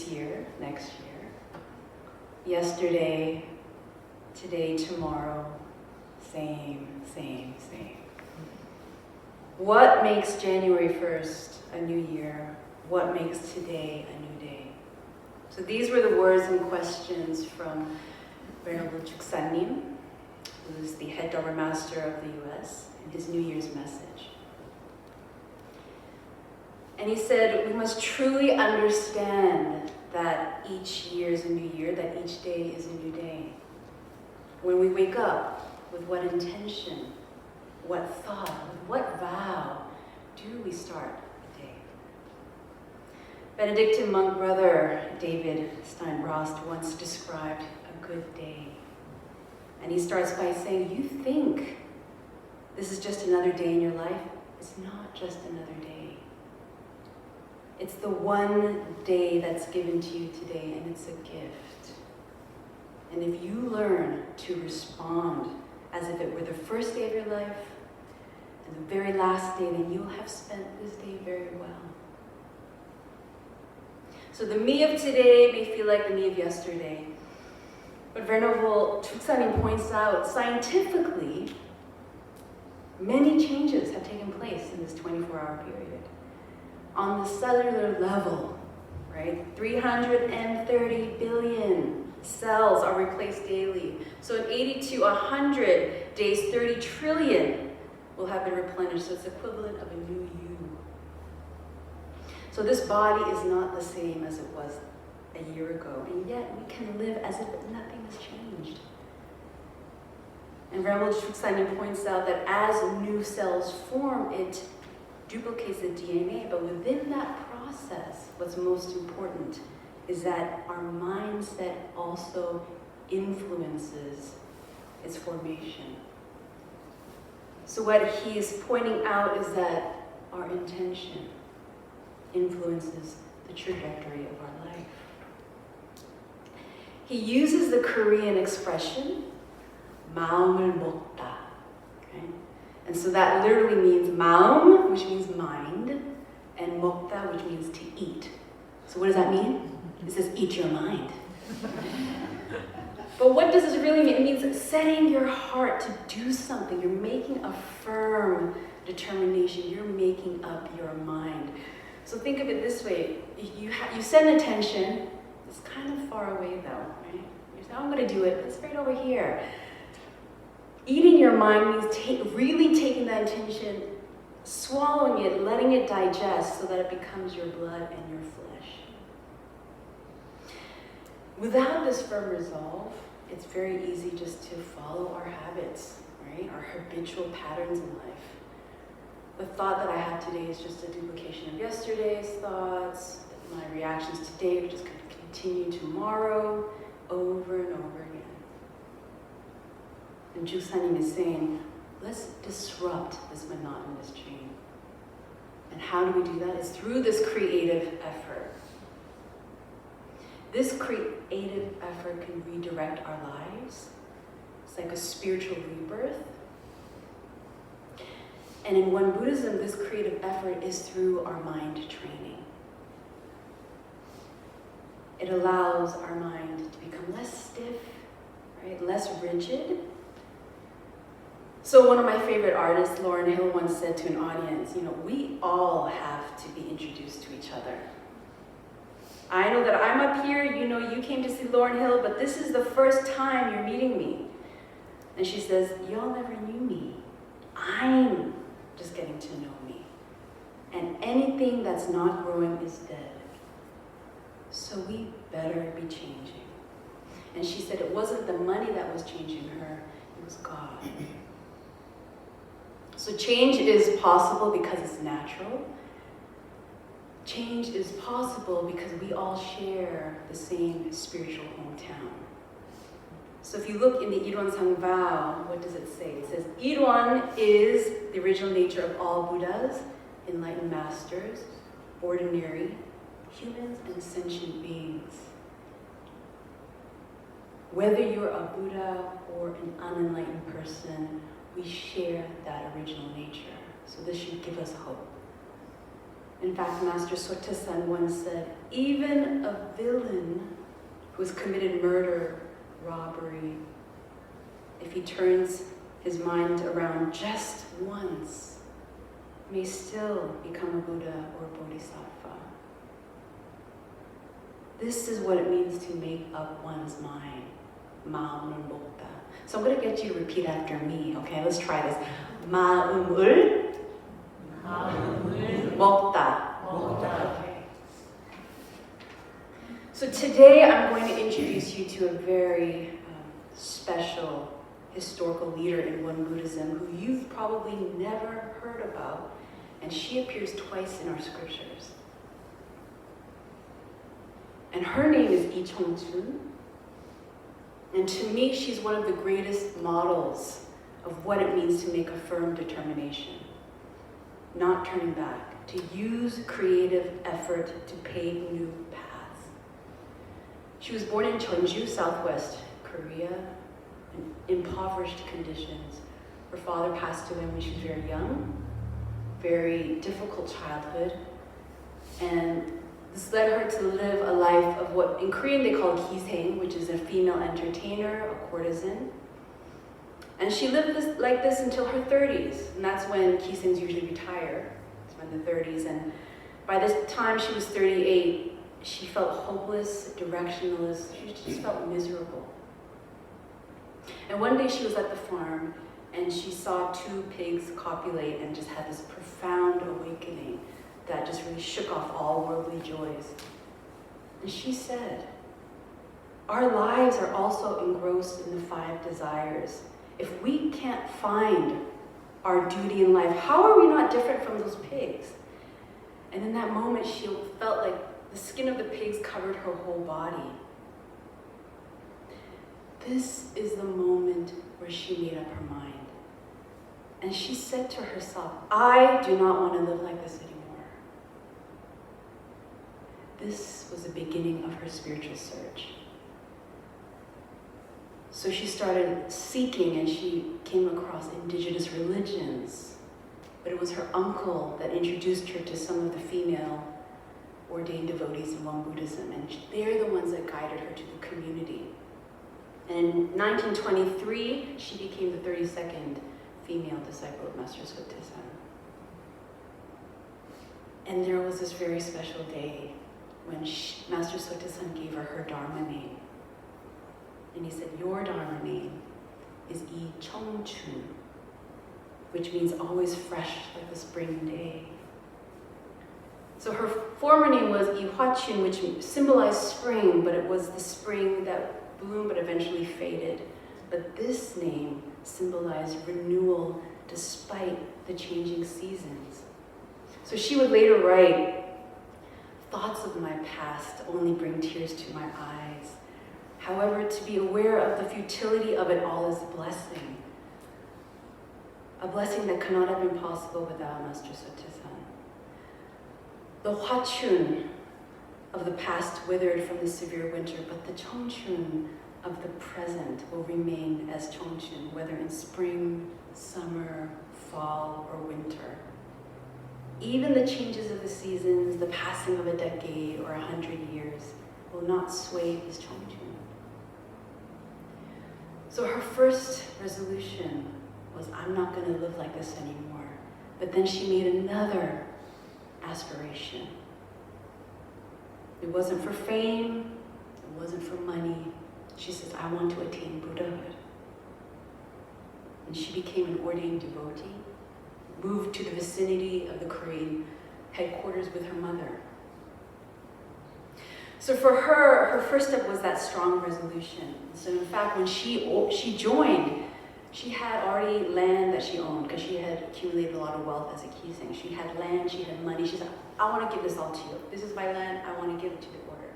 year, next year, yesterday, today, tomorrow, same. What makes January 1st a new year? What makes today a new day? So these were the words and questions from Venerable Chuksanim, who is the head Dharma master of the US, in his New Year's message. And he said, we must truly understand that each year is a new year, that each day is a new day. When we wake up, with what intention, what thought, with what vow do we start the day? Benedictine monk brother David Steinbrost once described a good day. And he starts by saying, you think this is just another day in your life? It's not just another day. It's the one day that's given to you today, and it's a gift. And if you learn to respond as if it were the first day of your life and the very last day, then you'll have spent this day very well. So the me of today may feel like the me of yesterday. But Venerable Chuksanim points out, scientifically, many changes have taken place in this 24-hour period. On the cellular level, right? 330 billion cells are replaced daily. So in 80 to 100 days, 30 trillion will have been replenished. So it's equivalent of a new you. So this body is not the same as it was a year ago, and yet we can live as if nothing has changed. And Venerable Chuksanim points out that as new cells form, it duplicates the DNA, but within that process, what's most important is that our mindset also influences its formation. So what he is pointing out is that our intention influences the trajectory of our life. He uses the Korean expression, 마음을 먹다. Okay? And so that literally means 마음, which means mind, and 먹다, which means to eat. So what does that mean? It says, eat your mind. But what does this really mean? It means setting your heart to do something. You're making a firm determination. You're making up your mind. So think of it this way. You set an intention. It's kind of far away though, right? You say, oh, I'm going to do it. It's right over here. Eating your mind means really taking that intention, swallowing it, letting it digest so that it becomes your blood and your flesh. Without this firm resolve, it's very easy just to follow our habits, right? Our habitual patterns in life. The thought that I have today is just a duplication of yesterday's thoughts. My reactions today are just going to continue tomorrow, over and over again. And Chuksanim is saying, let's disrupt this monotonous chain. And how do we do that? It's through this creative effort. This creative effort can redirect our lives. It's like a spiritual rebirth. And in One Buddhism, this creative effort is through our mind training. It allows our mind to become less stiff, right? Less rigid. So one of my favorite artists, Lauryn Hill, once said to an audience, we all have to be introduced to each other. I know that I'm up here, you came to see Lauryn Hill, but this is the first time you're meeting me. And she says, y'all never knew me. I'm just getting to know me. And anything that's not growing is dead. So we better be changing. And she said it wasn't the money that was changing her, it was God. So change is possible because it's natural. Change is possible because we all share the same spiritual hometown. So if you look in the Irwan Sangvao, what does it say? It says, Irwan is the original nature of all Buddhas, enlightened masters, ordinary humans, and sentient beings. Whether you're a Buddha or an unenlightened person, we share that original nature. So this should give us hope. In fact, Master Sotasan once said, even a villain who has committed murder, robbery, if he turns his mind around just once, may still become a Buddha or a Bodhisattva. This is what it means to make up one's mind. Ma'umul. So I'm going to get you to repeat after me, okay? Let's try this. Ma'umul Mokta. Okay. So today I'm going to introduce you to a very special historical leader in Won Buddhism who you've probably never heard about, and she appears twice in our scriptures. And her name is Yi Chongchun. And to me, she's one of the greatest models of what it means to make a firm determination, not turning back, to use creative effort to pave new paths. She was born in Cheonju, Southwest Korea, in impoverished conditions. Her father passed away when she was very young, very difficult childhood, and this led her to live a life of what in Korean they call kiseng, which is a female entertainer, a courtesan. And she lived like this until her 30s, and that's when kisengs usually retire. It's when the 30s, and by this time she was 38, she felt hopeless, directionless, she just felt miserable. And one day she was at the farm, and she saw 2 pigs copulate and just had this profound awakening that just really shook off all worldly joys. And she said, our lives are also engrossed in the 5 desires. If we can't find our duty in life, how are we not different from those pigs? And in that moment, she felt like the skin of the pigs covered her whole body. This is the moment where she made up her mind. And she said to herself, I do not want to live like this anymore. This was the beginning of her spiritual search. So she started seeking, and she came across indigenous religions. But it was her uncle that introduced her to some of the female ordained devotees in Won Buddhism, and they're the ones that guided her to the community. And in 1923, she became the 32nd female disciple of Master Sotasan. And there was this very special day when Master Sotasan gave her Dharma name. And he said, your Dharma name is Yi Chongchun, which means always fresh like the spring day. So her former name was Yi Huachun, which symbolized spring, but it was the spring that bloomed but eventually faded. But this name symbolized renewal despite the changing seasons. So she would later write, thoughts of my past only bring tears to my eyes. However, to be aware of the futility of it all is a blessing that cannot have been possible without Master Sotasan. The Huachun of the past withered from the severe winter, but the Chongchun of the present will remain as Chongchun, whether in spring, summer, fall, or winter. Even the changes of the seasons, the passing of a decade or 100 years will not sway this Chongchun. So her first resolution was, I'm not going to live like this anymore. But then she made another aspiration. It wasn't for fame, it wasn't for money. She says, I want to attain Buddhahood. And she became an ordained devotee, moved to the vicinity of the Korean headquarters with her mother. So for her, her first step was that strong resolution. So in fact, when she joined, she had already land that she owned because she had accumulated a lot of wealth as a kiseng. She had land, she had money. She said, I want to give this all to you. This is my land, I want to give it to the order.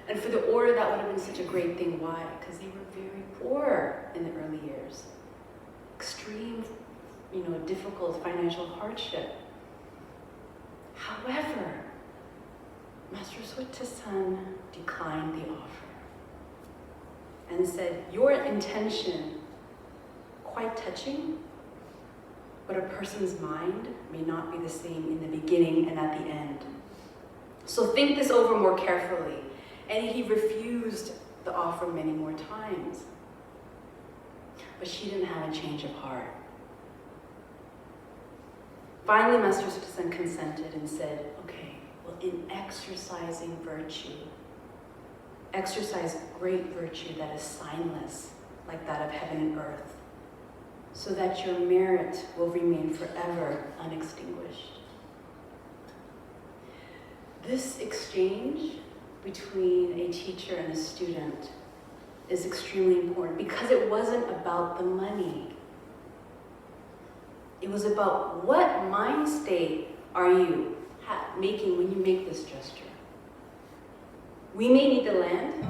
And for the order, that would have been such a great thing. Why? Because they were very poor in the early years. Extreme, difficult financial hardship. However, Master Sotasan declined the offer and said, your intention, quite touching, but a person's mind may not be the same in the beginning and at the end. So think this over more carefully. And he refused the offer many more times. But she didn't have a change of heart. Finally, Master Suttesen consented and said, okay, well, in exercising virtue, exercise great virtue that is signless, like that of heaven and earth, so that your merit will remain forever unextinguished. This exchange between a teacher and a student is extremely important because it wasn't about the money. It was about what mind state are you making when you make this gesture. We may need the land,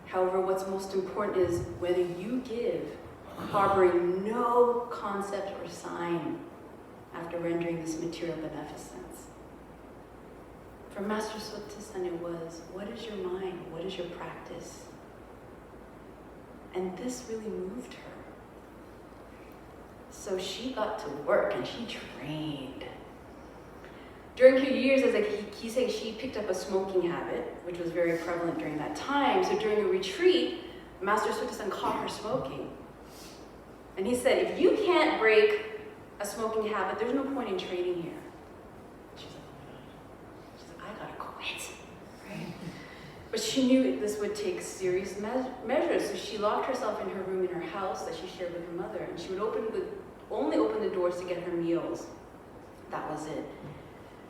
however, what's most important is whether you give, harboring no concept or sign after rendering this material beneficence. For Master Suttesen, it was, what is your mind? What is your practice? And this really moved her. So she got to work and she trained. During her years, as he said, she picked up a smoking habit, which was very prevalent during that time. So during a retreat, Master Suttesen caught her smoking. And he said, if you can't break a smoking habit, there's no point in training here. She's like, oh my God. She's like, I gotta quit. Right? But she knew this would take serious measures, so she locked herself in her room in her house that she shared with her mother, and she would only open the doors to get her meals. That was it.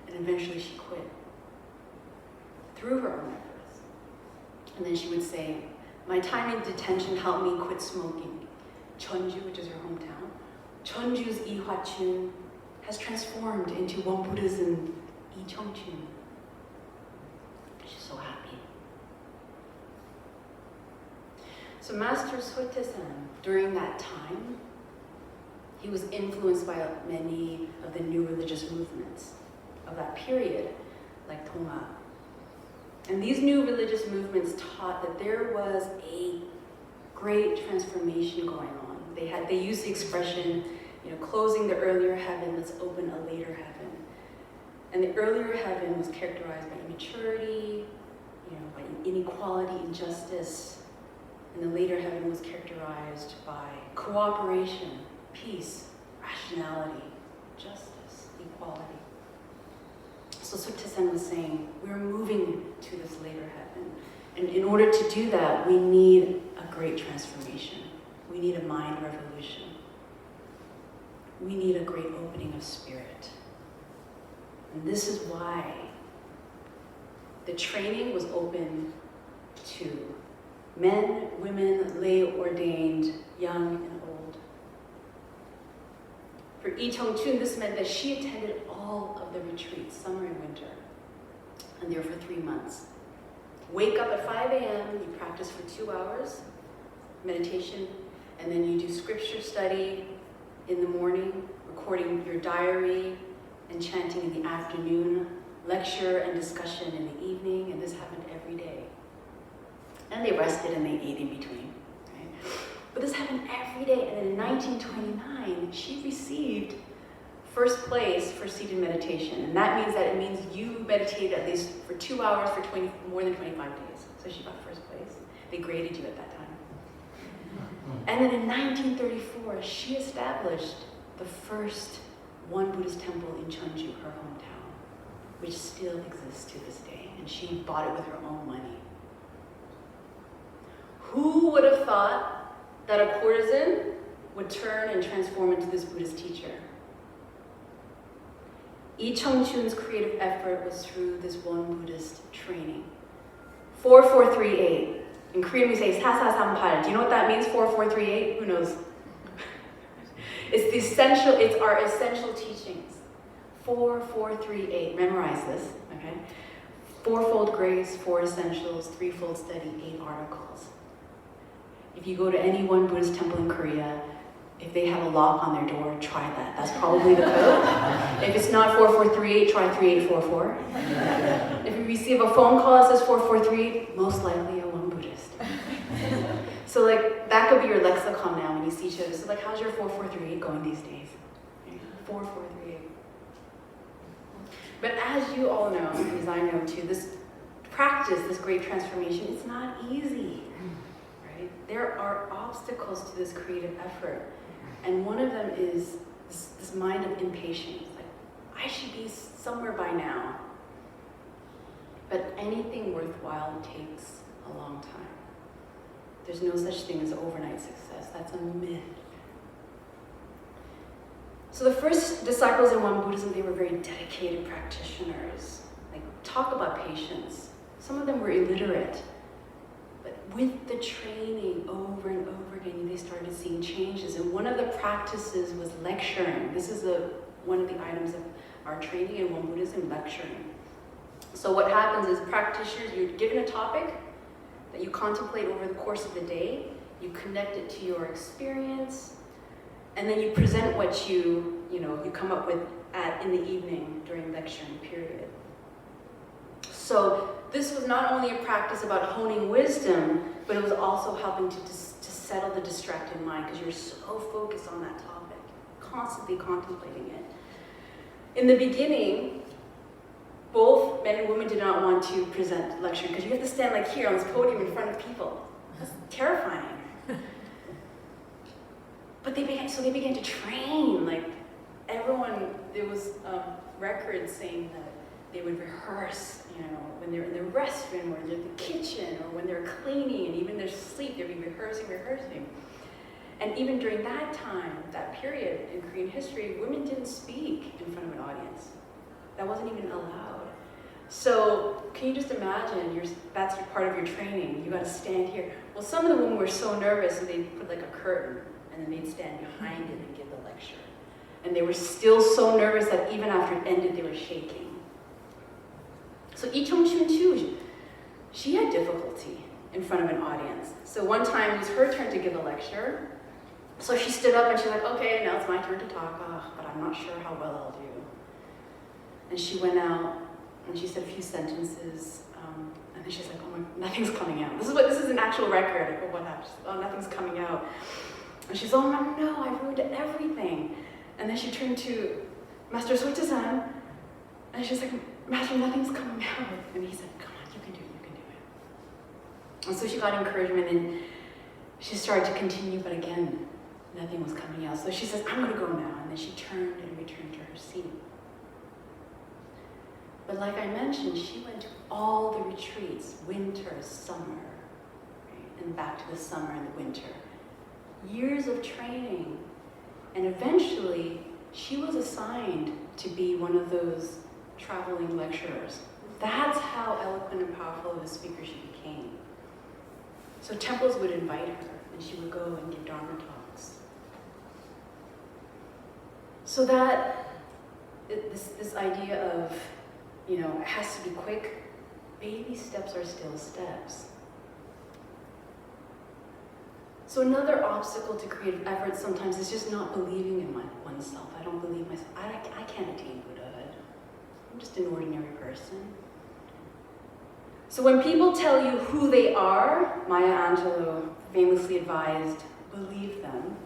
And eventually she quit through her own efforts. And then she would say, my time in detention helped me quit smoking. Cheonju, which is her hometown, Cheonju's I Hwachun has transformed into Won Buddhism I Cheongchun. She's so happy. So Master Suttesen, during that time, he was influenced by many of the new religious movements of that period, like Dharma. And these new religious movements taught that there was a great transformation going on. They used the expression, closing the earlier heaven, let's open a later heaven. And the earlier heaven was characterized by immaturity, by inequality, injustice. And the later heaven was characterized by cooperation, peace, rationality, justice, equality. So Suttesen was saying, we're moving to this later heaven. And in order to do that, we need a great transformation. We need a mind revolution. We need a great opening of spirit. And this is why the training was open to men, women, lay ordained, young and old. For I Cheongchun, this meant that she attended all of the retreats, summer and winter, and there for 3 months. Wake up at 5 a.m., you practice for 2 hours, meditation, and then you do scripture study in the morning, recording your diary, and chanting in the afternoon, lecture and discussion in the evening, and this happened every day. And they rested and they ate in between. Right? But this happened every day, and then in 1929, she received first place for seated meditation. And that means you meditated at least for 2 hours for more than 25 days. So she got first place. They graded you at that time. And then in 1934, she established the first Won Buddhist temple in Cheonju, her hometown, which still exists to this day. And she bought it with her own money. Who would have thought that a courtesan would turn and transform into this Buddhist teacher? I Cheongchun's creative effort was through this Won Buddhist training. 4438. In Korean we say 4438. Do you know what that means, 4438? Who knows? It's our essential teachings. 4438. Memorize this, okay? 4-fold grace, 4 essentials, 3-fold study, 8 articles. If you go to any Won Buddhist temple in Korea, if they have a lock on their door, try that. That's probably the code. If it's not 4438, try 3844. If you receive a phone call that says 4438, most likely a Won Buddhist. So that could be your lexicon now when you see each other. So how's your 4438 going these days? 4438. But as you all know, and as I know too, this practice, this great transformation, it's not easy, right? There are obstacles to this creative effort. And one of them is this mind of impatience. Like, I should be somewhere by now. But anything worthwhile takes a long time. There's no such thing as overnight success. That's a myth. So the first disciples in Won Buddhism, they were very dedicated practitioners. Like, talk about patience. Some of them were illiterate. But with the training over and over again, they started seeing changes. And one of the practices was lecturing. This is one of the items of our training in Won Buddhism, lecturing. So what happens is practitioners, you're given a topic that you contemplate over the course of the day, you connect it to your experience, and then you present what you come up with in the evening during lecturing period. So this was not only a practice about honing wisdom, but it was also helping to settle the distracted mind, because you're so focused on that topic, constantly contemplating it. In the beginning, both men and women did not want to present lecture, because you have to stand like here on this podium in front of people. That's terrifying. But they began to train. Like, everyone, there was records saying that they would rehearse, when they're in the restroom or in the kitchen or when they're cleaning, and even their sleep, they'd be rehearsing. And even during that time, that period in Korean history, women didn't speak in front of an audience. That wasn't even allowed. So can you just imagine, that's part of your training. You got to stand here. Well, some of the women were so nervous, so they'd put like a curtain, and then they'd stand behind it and give the lecture. And they were still so nervous that even after it ended, they were shaking. So Lee Chong-chun too, she had difficulty in front of an audience. So one time it was her turn to give a lecture. So she stood up and she's like, okay, now it's my turn to talk, but I'm not sure how well I'll do. And she went out and she said a few sentences, and then she's like, oh my, nothing's coming out. This is an actual record of what happened. Oh, nothing's coming out. And she's, oh no, I've ruined everything. And then she turned to Master Soita-san, and she's like, Master, nothing's coming out. And he said, come on, you can do it. And so she got encouragement, and she started to continue, but again, nothing was coming out. So she says, I'm gonna go now. And then she turned and returned to her seat. But like I mentioned, she went to all the retreats, winter, summer, right? And back to the summer and the winter. Years of training. And eventually, she was assigned to be one of those traveling lecturers. That's how eloquent and powerful of a speaker she became. So temples would invite her, and she would go and give Dharma talks. So that, this idea of, it has to be quick, baby steps are still steps. So another obstacle to creative effort sometimes is just not believing in oneself. I don't believe myself. I can't attain Buddhahood. I'm just an ordinary person. So when people tell you who they are, Maya Angelou famously advised, believe them.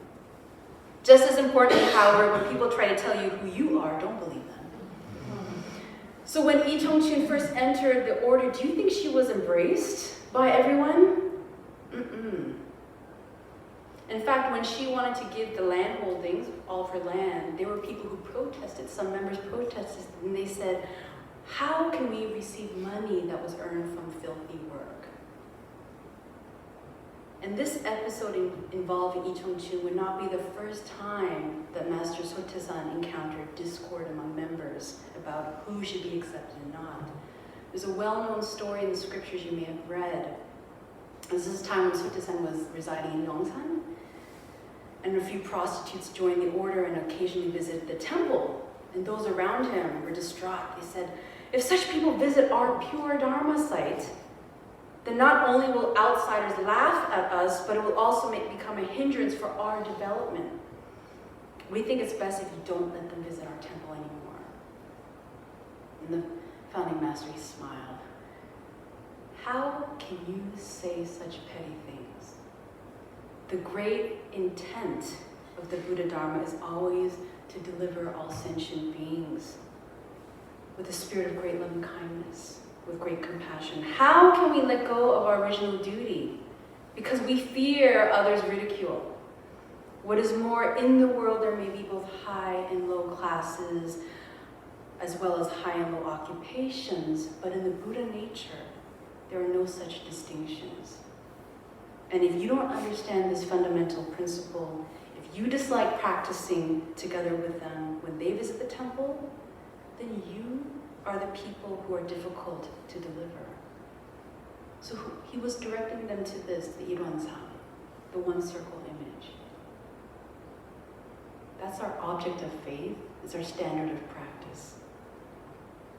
Just as important, however, when people try to tell you who you are, don't believe them. So when Lee Chong-chun first entered the order, do you think she was embraced by everyone? Mm-mm. In fact, when she wanted to give the land holdings, all of her land, there were people who protested. Some members protested, and they said, how can we receive money that was earned from filthy work? And this episode involving Lee Chong-chun would not be the first time that Master Soita-san encountered discord among members about who should be accepted and not. There's a well-known story in the scriptures you may have read. This is the time when Soita-san was residing in Yongsan, and a few prostitutes joined the order and occasionally visited the temple. And those around him were distraught. They said, if such people visit our pure Dharma site, then not only will outsiders laugh at us, but it will also become a hindrance for our development. We think it's best if you don't let them visit our temple anymore. And the founding master, he smiled. How can you say such petty things? The great intent of the Buddha Dharma is always to deliver all sentient beings with a spirit of great love and kindness, with great compassion. How can we let go of our original duty? Because we fear others' ridicule. What is more, in the world there may be both high and low classes, as well as high and low occupations, but in the Buddha nature, there are no such distinctions. And if you don't understand this fundamental principle, if you dislike practicing together with them when they visit the temple, then you are the people who are difficult to deliver. So he was directing them to this, the Iruanzan, the one circle image. That's our object of faith, it's our standard of practice.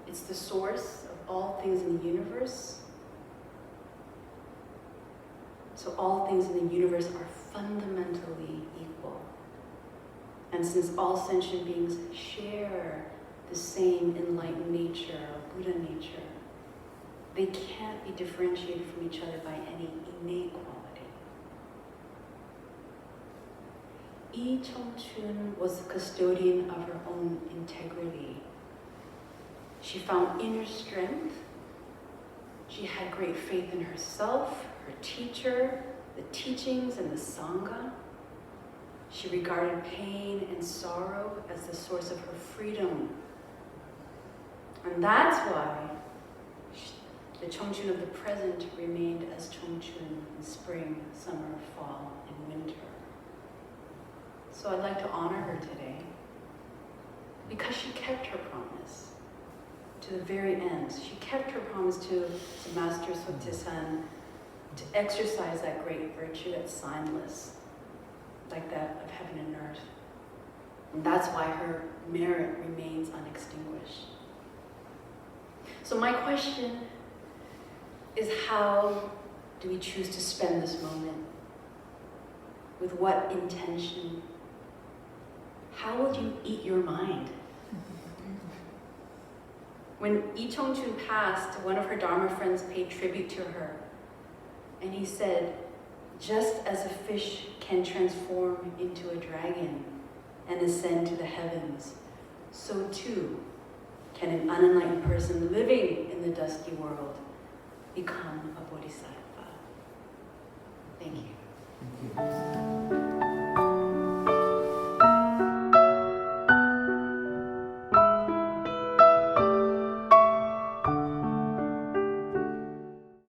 It's the source of all things in the universe. So all things in the universe are fundamentally equal. And since all sentient beings share the same enlightened nature, or Buddha nature, they can't be differentiated from each other by any innate quality. Yi Chongchun was the custodian of her own integrity. She found inner strength. She had great faith in herself, her teacher, the teachings, and the Sangha. She regarded pain and sorrow as the source of her freedom. And that's why the Chongchun of the present remained as Chongchun in spring, summer, fall, and winter. So I'd like to honor her today because she kept her promise to the very end. She kept her promise to Master Sotaesan to exercise that great virtue that's signless, like that of heaven and earth. And that's why her merit remains unextinguished. So my question is, how do we choose to spend this moment? With what intention? How will you eat your mind? When Yi Chongchun passed, one of her Dharma friends paid tribute to her. And he said, just as a fish can transform into a dragon and ascend to the heavens, so too can an unenlightened person living in the dusty world become a bodhisattva. Thank you. Thank you.